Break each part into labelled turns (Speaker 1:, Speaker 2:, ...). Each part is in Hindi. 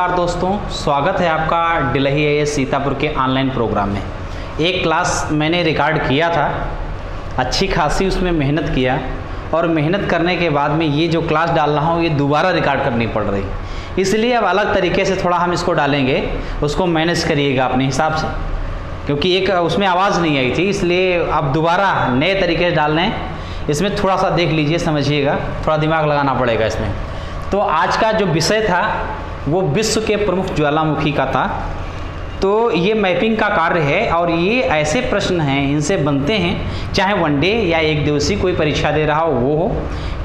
Speaker 1: नमस्कार दोस्तों, स्वागत है आपका डिलही आईएएस सीतापुर के ऑनलाइन प्रोग्राम में। एक क्लास मैंने रिकॉर्ड किया था, अच्छी खासी उसमें मेहनत किया और मेहनत करने के बाद में ये जो क्लास डाल रहा हूँ ये दोबारा रिकॉर्ड करनी पड़ रही, इसलिए अब अलग तरीके से थोड़ा हम इसको डालेंगे, उसको मैनेज करिएगा अपने हिसाब से, क्योंकि एक उसमें आवाज़ नहीं आई थी, इसलिए अब दोबारा नए तरीके से डालने हैं। इसमें थोड़ा सा देख लीजिए, समझिएगा, थोड़ा दिमाग लगाना पड़ेगा इसमें। तो आज का जो विषय था वो विश्व के प्रमुख ज्वालामुखी का था। तो ये मैपिंग का कार्य है और ये ऐसे प्रश्न हैं, इनसे बनते हैं, चाहे वनडे या एक दिवसीय कोई परीक्षा दे रहा हो वो हो,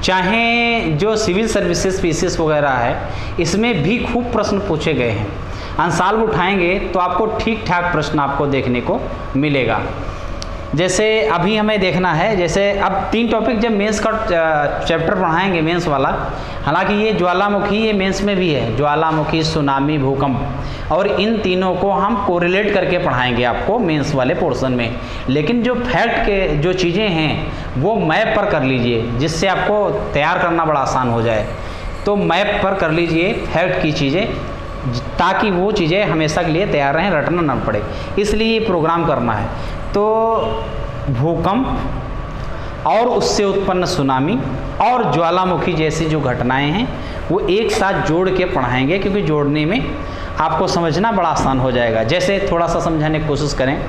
Speaker 1: चाहे जो सिविल सर्विसेज पीसीएस वगैरह है, इसमें भी खूब प्रश्न पूछे गए हैं। अंशाल्व उठाएंगे तो आपको ठीक ठाक प्रश्न आपको देखने को मिलेगा। जैसे अभी हमें देखना है, जैसे अब 3 टॉपिक जब मेंस का चैप्टर पढ़ाएंगे मेंस वाला, हालांकि ये ज्वालामुखी ये मेंस में भी है, ज्वालामुखी, सुनामी, भूकंप, और इन तीनों को हम कोरिलेट करके पढ़ाएंगे आपको मेंस वाले पोर्शन में। लेकिन जो फैक्ट के जो चीज़ें हैं वो मैप पर कर लीजिए, जिससे आपको तैयार करना बड़ा आसान हो जाए। तो मैप पर कर लीजिए फैक्ट की चीज़ें, ताकि वो चीज़ें हमेशा के लिए तैयार रहें, रटना ना पड़े, इसलिए ये प्रोग्राम करना है। तो भूकंप और उससे उत्पन्न सुनामी और ज्वालामुखी जैसी जो घटनाएं हैं वो एक साथ जोड़ के पढ़ाएंगे, क्योंकि जोड़ने में आपको समझना बड़ा आसान हो जाएगा। जैसे थोड़ा सा समझाने की कोशिश करें,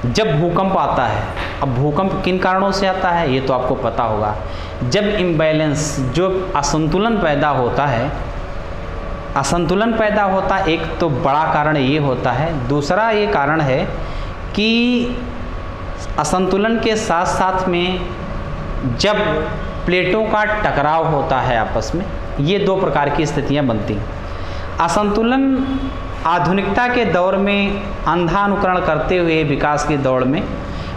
Speaker 1: जब भूकंप आता है, अब भूकंप किन कारणों से आता है ये तो आपको पता होगा। जब इम्बैलेंस, जो असंतुलन पैदा होता है, असंतुलन पैदा होता है, एक तो बड़ा कारण ये होता है। दूसरा ये कारण है कि असंतुलन के साथ साथ में जब प्लेटों का टकराव होता है आपस में, ये 2 प्रकार की स्थितियां बनती हैं। असंतुलन आधुनिकता के दौर में अंधा अनुकरण करते हुए विकास की दौड़ में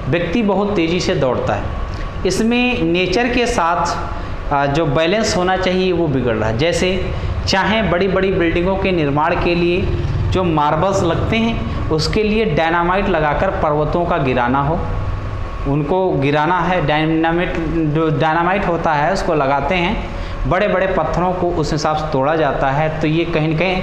Speaker 1: व्यक्ति बहुत तेज़ी से दौड़ता है। इसमें नेचर के साथ जो बैलेंस होना चाहिए वो बिगड़ रहा है। जैसे चाहे बड़ी बड़ी बिल्डिंगों के निर्माण के लिए जो मार्बल्स लगते हैं, उसके लिए डायनामाइट लगाकर पर्वतों का गिराना हो, उनको गिराना है, जो डायनामाइट होता है उसको लगाते हैं, बड़े बड़े पत्थरों को उस हिसाब से तोड़ा जाता है। तो ये कहीं न कहीं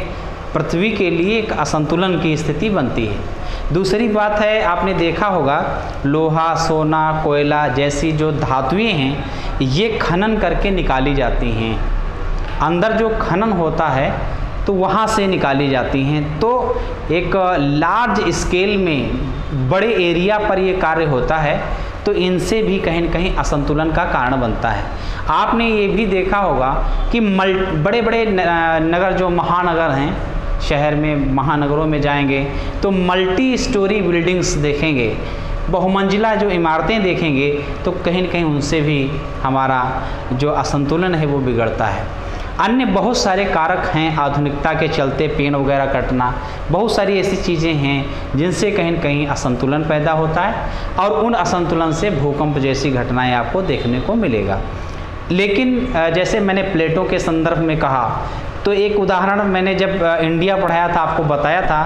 Speaker 1: पृथ्वी के लिए एक असंतुलन की स्थिति बनती है। दूसरी बात है, आपने देखा होगा लोहा, सोना, कोयला जैसी जो धातुएँ हैं ये खनन करके निकाली जाती हैं, अंदर जो खनन होता है तो वहाँ से निकाली जाती हैं। तो एक लार्ज स्केल में बड़े एरिया पर ये कार्य होता है, तो इनसे भी कहीं न कहीं असंतुलन का कारण बनता है। आपने ये भी देखा होगा कि बड़े बड़े नगर, जो महानगर हैं, शहर में महानगरों में जाएंगे तो मल्टी स्टोरी बिल्डिंग्स देखेंगे, बहुमंजिला जो इमारतें देखेंगे, तो कहीं न कहीं उनसे भी हमारा जो असंतुलन है वो बिगड़ता है। अन्य बहुत सारे कारक हैं आधुनिकता के चलते, पेड़ वगैरह कटना, बहुत सारी ऐसी चीज़ें हैं जिनसे कहीं न कहीं असंतुलन पैदा होता है, और उन असंतुलन से भूकंप जैसी घटनाएं आपको देखने को मिलेगा। लेकिन जैसे मैंने प्लेटों के संदर्भ में कहा, तो एक उदाहरण मैंने जब इंडिया पढ़ाया था आपको बताया था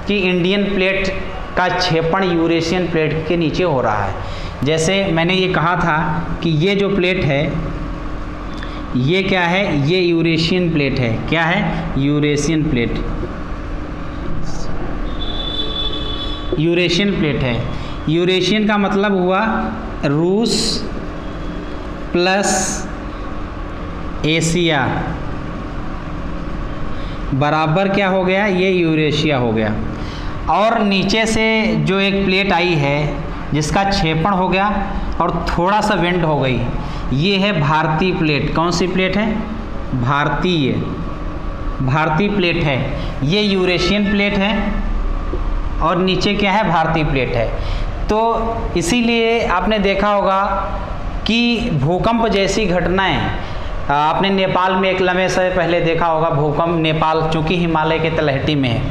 Speaker 1: कि इंडियन प्लेट का क्षेपण यूरेशियन प्लेट के नीचे हो रहा है। जैसे मैंने ये कहा था कि ये जो प्लेट है ये क्या है, ये यूरेशियन प्लेट है। क्या है? यूरेशियन प्लेट, यूरेशियन प्लेट है। यूरेशियन का मतलब हुआ रूस प्लस एशिया बराबर क्या हो गया, ये यूरेशिया हो गया। और नीचे से जो एक प्लेट आई है जिसका क्षेपण हो गया और थोड़ा सा बेंड हो गई, ये है भारतीय प्लेट। कौन सी प्लेट है? भारतीय प्लेट है। ये यूरेशियन प्लेट है और नीचे क्या है, भारतीय प्लेट है। तो इसीलिए आपने देखा होगा कि भूकंप जैसी घटनाएं, आपने नेपाल में एक लम्हे से पहले देखा होगा भूकंप, नेपाल चूँकि हिमालय के तलहटी में है,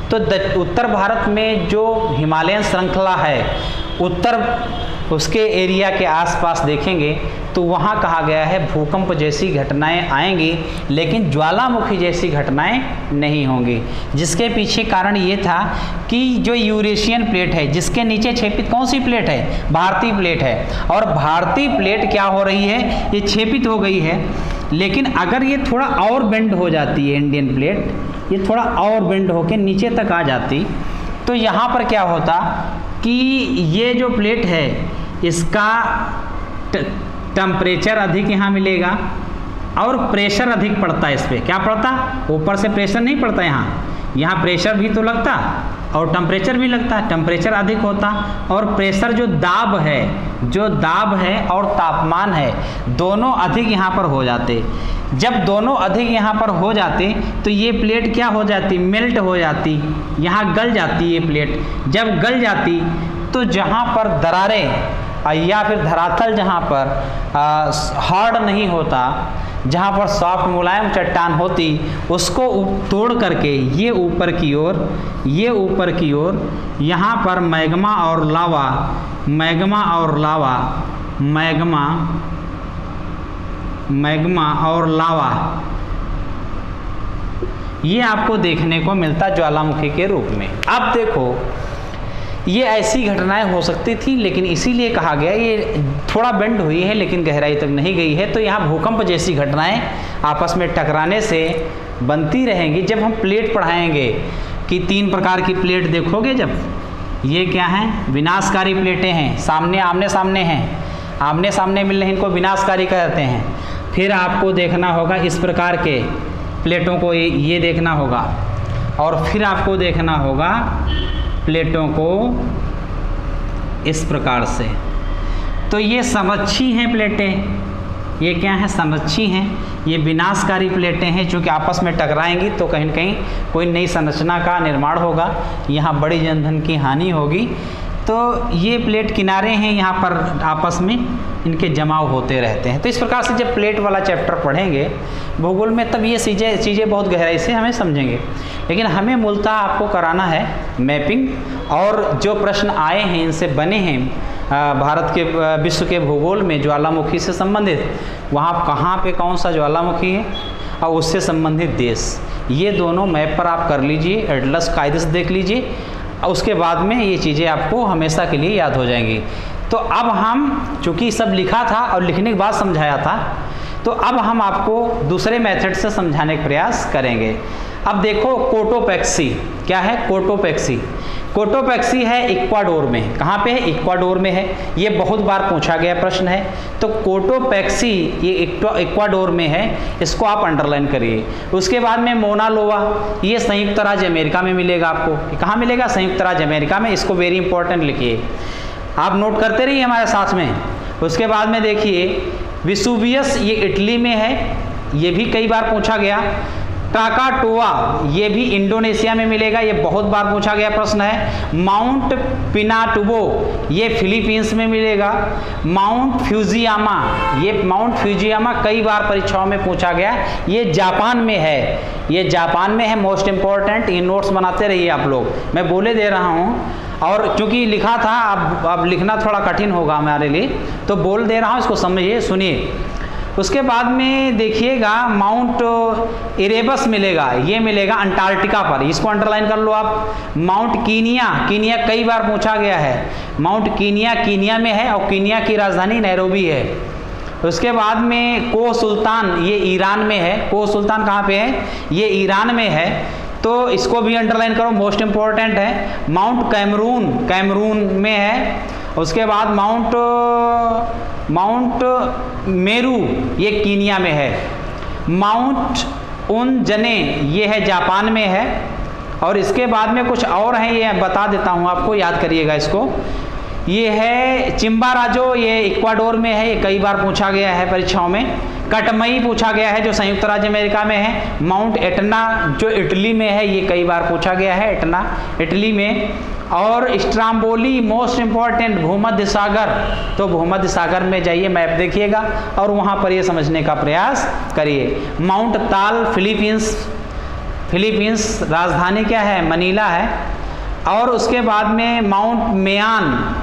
Speaker 1: तो उत्तर भारत में जो हिमालयन श्रृंखला है, उत्तर उसके एरिया के आसपास देखेंगे तो वहाँ कहा गया है भूकंप जैसी घटनाएं आएंगी, लेकिन ज्वालामुखी जैसी घटनाएं नहीं होंगी। जिसके पीछे कारण ये था कि जो यूरेशियन प्लेट है, जिसके नीचे छेपित कौन सी प्लेट है? भारतीय प्लेट है। और भारतीय प्लेट क्या हो रही है, ये छेपित हो गई है। लेकिन अगर ये थोड़ा और बेंड हो जाती है इंडियन प्लेट, ये थोड़ा और बेंड होके नीचे तक आ जाती, तो यहाँ पर क्या होता कि ये जो प्लेट है इसका टेम्परेचर अधिक यहाँ मिलेगा और प्रेशर अधिक पड़ता है इस पर। क्या पड़ता? ऊपर से प्रेशर नहीं पड़ता, यहाँ प्रेशर भी तो लगता और टेम्परेचर भी लगता, टेम्परेचर अधिक होता और प्रेशर जो दाब है और तापमान है दोनों अधिक यहाँ पर हो जाते। जब दोनों अधिक यहाँ पर हो जाते तो ये प्लेट क्या हो जाती? मेल्ट हो जाती, यहाँ गल जाती ये प्लेट। जब गल जाती तो जहाँ पर दरारें या फिर धरातल जहाँ पर हार्ड नहीं होता, जहाँ पर सॉफ्ट मुलायम चट्टान होती, उसको तोड़ करके ये ऊपर की ओर यहाँ पर मैग्मा और लावा ये आपको देखने को मिलता ज्वालामुखी के रूप में। अब देखो ये ऐसी घटनाएं हो सकती थी, लेकिन इसीलिए कहा गया ये थोड़ा बेंड हुई है लेकिन गहराई तक नहीं गई है, तो यहाँ भूकंप जैसी घटनाएं आपस में टकराने से बनती रहेंगी। जब हम प्लेट पढ़ाएंगे कि 3 प्रकार की प्लेट देखोगे, जब ये क्या हैं? विनाशकारी प्लेटें हैं, आमने सामने मिल रहे, इनको विनाशकारी कहते हैं। फिर आपको देखना होगा इस प्रकार के प्लेटों को, ये देखना होगा, और फिर आपको देखना होगा प्लेटों को इस प्रकार से। तो ये समअच्छी हैं प्लेटें, ये क्या हैं? समअच्छी हैं। ये विनाशकारी प्लेटें हैं जो कि आपस में टकराएंगी तो कहीं न कहीं कोई नई संरचना का निर्माण होगा, यहाँ बड़ी जनधन की हानि होगी। तो ये प्लेट किनारे हैं, यहाँ पर आपस में इनके जमाव होते रहते हैं। तो इस प्रकार से जब प्लेट वाला चैप्टर पढ़ेंगे भूगोल में, तब ये चीज़ें बहुत गहराई से हमें समझेंगे। लेकिन हमें मूलतः आपको कराना है मैपिंग, और जो प्रश्न आए हैं इनसे बने हैं भारत के विश्व के भूगोल में ज्वालामुखी से संबंधित, वहाँ कहाँ पे कौन सा ज्वालामुखी है और उससे संबंधित देश, ये दोनों मैप पर आप कर लीजिए, एटलस कायदे से देख लीजिए, और उसके बाद में ये चीज़ें आपको हमेशा के लिए याद हो जाएंगी। तो अब हम चूँकि सब लिखा था और लिखने के बाद समझाया था, तो अब हम आपको दूसरे मेथड से समझाने का प्रयास करेंगे। अब देखो कोटोपैक्सी क्या है? कोटोपैक्सी है इक्वाडोर में। कहाँ पे है? इक्वाडोर में है। ये बहुत बार पूछा गया प्रश्न है। तो कोटोपैक्सी ये इक्वाडोर में है, इसको आप अंडरलाइन करिए। उसके बाद में मोना लोआ, ये संयुक्त राज्य अमेरिका में मिलेगा आपको। कहाँ मिलेगा? संयुक्त राज्य अमेरिका में। इसको वेरी इंपॉर्टेंट लिखिए, आप नोट करते रहिए हमारे साथ में। उसके बाद में देखिए विसुवियस, ये इटली में है, ये भी कई बार पूछा गया। टाकाटोआ, ये भी इंडोनेशिया में मिलेगा, ये बहुत बार पूछा गया प्रश्न है। माउंट पिनाटुबो, ये फिलीपींस में मिलेगा। माउंट फ्यूजियामा, ये माउंट फ्यूजियामा कई बार परीक्षाओं में पूछा गया, ये जापान में है, मोस्ट इंपॉर्टेंट। ये नोट्स बनाते रहिए आप लोग, मैं बोले दे रहा हूँ, और चूंकि लिखा था अब लिखना थोड़ा कठिन होगा हमारे लिए, तो बोल दे रहा हूँ, इसको समझिए, सुनिए। उसके बाद में देखिएगा माउंट इरेबस मिलेगा, ये मिलेगा अंटार्कटिका पर, इसको अंडरलाइन कर लो आप। माउंट कीनिया कई बार पूछा गया है। माउंट कीनिया में है और कीनिया की राजधानी नैरोबी है। उसके बाद में कोह सुल्तान, ये ईरान में है। कोह सुल्तान कहाँ पे है? ये ईरान में है, तो इसको भी अंडरलाइन करो, मोस्ट इंपॉर्टेंट है। माउंट कैमरून में है। उसके बाद माउंट मेरू, ये कीनिया में है। माउंट उनजने, ये है जापान में है। और इसके बाद में कुछ और हैं, ये बता देता हूँ आपको, याद करिएगा इसको। ये है चिम्बाराजो, ये इक्वाडोर में है, ये कई बार पूछा गया है परीक्षाओं में। कटमई पूछा गया है, जो संयुक्त राज्य अमेरिका में है। माउंट एटना, जो इटली में है, ये कई बार पूछा गया है, एटना इटली में। और स्ट्राम्बोली, मोस्ट इंपॉर्टेंट, भूमध्य सागर, तो भूमध्य सागर में जाइए, मैप देखिएगा और वहाँ पर ये समझने का प्रयास करिए। माउंट ताल, फिलीपींस, राजधानी क्या है? मनीला है। और उसके बाद में माउंट मेयान,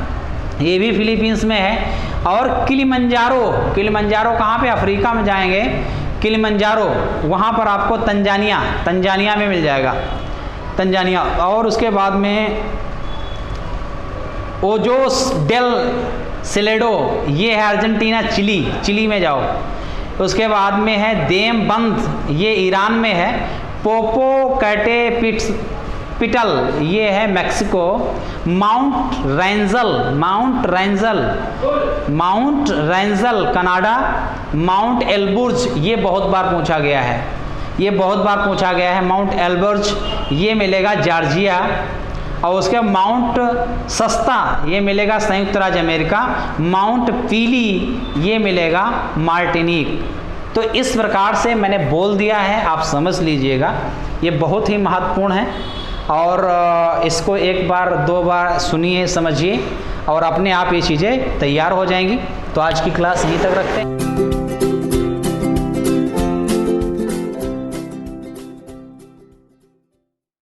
Speaker 1: ये भी फिलीपींस में है। और किलिमंजारो कहाँ पे? अफ्रीका में जाएंगे, किलिमंजारो, वहाँ पर आपको तंजानिया में मिल जाएगा, तंजानिया। और उसके बाद में ओजोस डेल सेलेडो, ये है अर्जेंटीना, चिली में जाओ। उसके बाद में है देमबंद, ये ईरान में है। पोपोकैटेपिटल, ये है Mexico. Mount Wrangell Canada. Mount Elburz, ये बहुत बार पूछा गया है, माउंट एल्बुर्ज ये मिलेगा जॉर्जिया। और उसके माउंट सस्ता ये मिलेगा संयुक्त राज्य अमेरिका। माउंट पीली ये मिलेगा मार्टिनिक। तो इस प्रकार से मैंने बोल दिया है, आप समझ लीजिएगा, ये बहुत ही महत्वपूर्ण है। और इसको एक बार दो बार सुनिए, समझिए, और अपने आप ये चीज़ें तैयार हो जाएंगी। तो आज की क्लास यहीं तक रखते हैं।